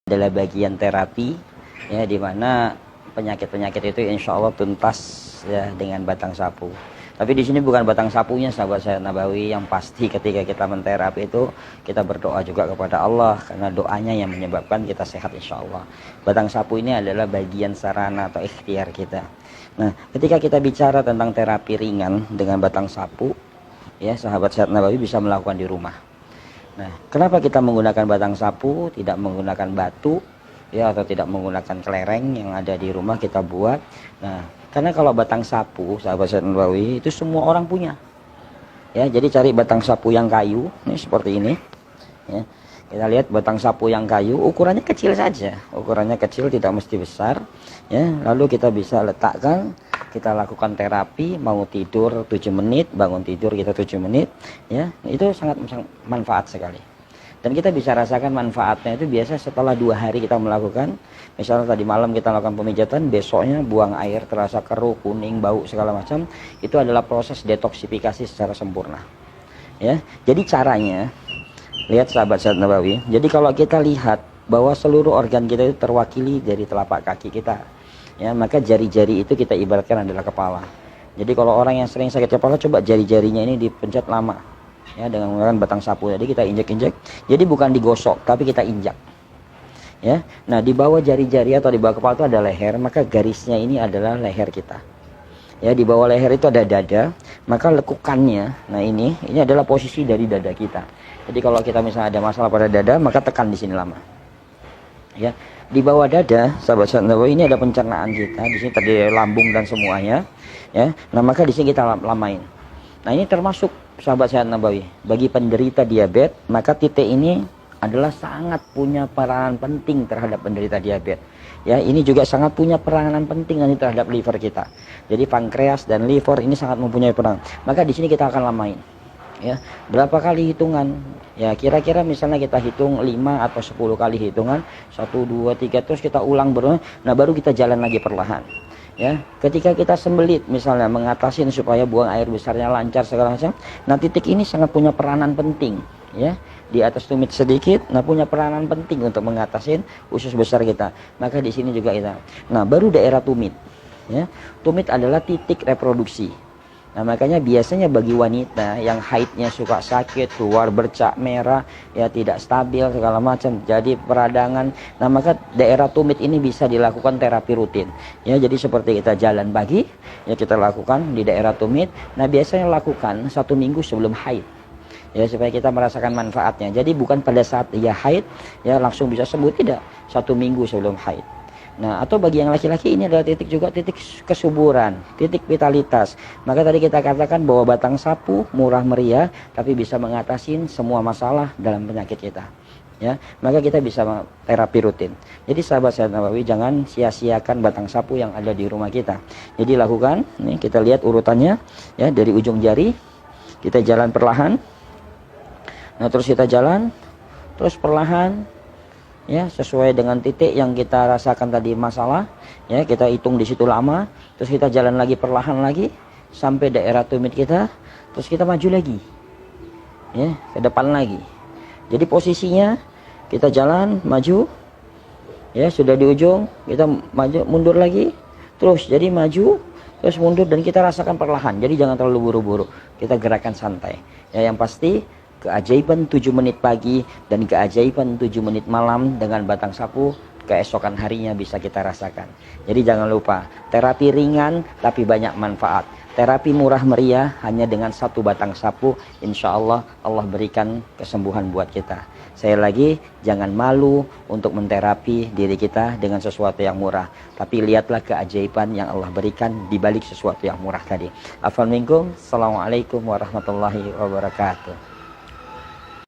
adalah bagian terapi, ya, di mana penyakit-penyakit itu insya Allah tuntas ya dengan batang sapu. Tapi di sini bukan batang sapunya, sahabat saya Nabawi, yang pasti ketika kita menterapi itu kita berdoa juga kepada Allah, karena doanya yang menyebabkan kita sehat insya Allah. Batang sapu ini adalah bagian sarana atau ikhtiar kita. Nah, ketika kita bicara tentang terapi ringan dengan batang sapu, ya, sahabat sehat Nabawi bisa melakukan di rumah. Nah, kenapa kita menggunakan batang sapu, tidak menggunakan batu, ya, atau tidak menggunakan kelereng yang ada di rumah kita buat? Nah, karena kalau batang sapu, sahabat sehat Nabawi, itu semua orang punya. Ya, jadi cari batang sapu yang kayu, ini seperti ini. Ya, kita lihat batang sapu yang kayu, ukurannya kecil saja, ukurannya kecil, tidak mesti besar. Ya, lalu kita bisa letakkan. Kita lakukan terapi, mau tidur 7 menit, bangun tidur kita 7 menit, ya, itu sangat manfaat sekali. Dan kita bisa rasakan manfaatnya itu biasa setelah 2 hari kita melakukan. Misalnya tadi malam kita lakukan pemijatan, besoknya buang air terasa keruh, kuning, bau segala macam, itu adalah proses detoksifikasi secara sempurna. Ya, jadi caranya, lihat sahabat sehat Nabawi. Jadi kalau kita lihat bahwa seluruh organ kita itu terwakili dari telapak kaki kita, ya, maka jari-jari itu kita ibaratkan adalah kepala. Jadi kalau orang yang sering sakit kepala, coba jari-jarinya ini dipencet lama, ya, dengan menggunakan batang sapu. Jadi kita injek-injek, jadi bukan digosok tapi kita injak, ya. Nah, di bawah jari-jari atau di bawah kepala itu ada leher, maka garisnya ini adalah leher kita, ya. Di bawah leher itu ada dada, maka lekukannya, nah ini adalah posisi dari dada kita. Jadi kalau kita misalnya ada masalah pada dada, maka tekan di sini lama, ya. Di bawah dada, sahabat sehat Nabawi, ini ada pencernaan kita. Di sini tadi lambung dan semuanya, ya. Nah, maka di sini kita lamain. Nah, ini termasuk sahabat sehat Nabawi bagi penderita diabetes, maka titik ini adalah sangat punya peranan penting terhadap penderita diabetes. Ya, ini juga sangat punya peranan penting nanti terhadap liver kita. Jadi pankreas dan liver ini sangat mempunyai peran. Maka di sini kita akan lamain. Ya, berapa kali hitungan? Ya, kira-kira misalnya kita hitung 5 atau 10 kali hitungan, 1 2 3, terus kita ulang berulang. Nah, baru kita jalan lagi perlahan. Ya, ketika kita sembelit misalnya mengatasin supaya buang air besarnya lancar segala macam, nah titik ini sangat punya peranan penting, ya. Di atas tumit sedikit, nah punya peranan penting untuk mengatasin usus besar kita. Maka di sini juga kita. Nah, baru daerah tumit. Ya. Tumit adalah titik reproduksi. Nah, makanya biasanya bagi wanita yang haidnya suka sakit, keluar bercak merah, ya, tidak stabil segala macam, jadi peradangan. Nah, maka daerah tumit ini bisa dilakukan terapi rutin. Ya, jadi seperti kita jalan pagi, ya, kita lakukan di daerah tumit. Nah, biasanya lakukan 1 minggu sebelum haid. Ya, supaya kita merasakan manfaatnya. Jadi bukan pada saat dia haid, ya, langsung bisa sembuh, tidak. 1 minggu sebelum haid. Nah, atau bagi yang laki-laki ini adalah titik juga titik kesuburan, titik vitalitas. Maka tadi kita katakan bahwa batang sapu murah meriah, tapi bisa mengatasi semua masalah dalam penyakit kita. Ya, maka kita bisa terapi rutin. Jadi sahabat sehat Nabawi, jangan sia-siakan batang sapu yang ada di rumah kita. Jadi lakukan, nih kita lihat urutannya, ya, dari ujung jari, kita jalan perlahan. Nah, terus kita jalan, terus perlahan. Ya, sesuai dengan titik yang kita rasakan tadi masalah, ya, kita hitung di situ lama, terus kita jalan lagi perlahan lagi sampai daerah tumit kita, terus kita maju lagi, ya, ke depan lagi. Jadi posisinya kita jalan maju, ya, sudah di ujung kita maju mundur lagi, terus jadi maju terus mundur, dan kita rasakan perlahan. Jadi jangan terlalu buru-buru, kita gerakan santai, ya. Yang pasti keajaiban 7 menit pagi dan keajaiban 7 menit malam dengan batang sapu, keesokan harinya bisa kita rasakan. Jadi jangan lupa, terapi ringan tapi banyak manfaat. Terapi murah meriah hanya dengan 1 batang sapu, insya Allah Allah berikan kesembuhan buat kita. Saya lagi, jangan malu untuk menterapi diri kita dengan sesuatu yang murah. Tapi lihatlah keajaiban yang Allah berikan di balik sesuatu yang murah tadi. Afwan minkum, assalamualaikum warahmatullahi wabarakatuh.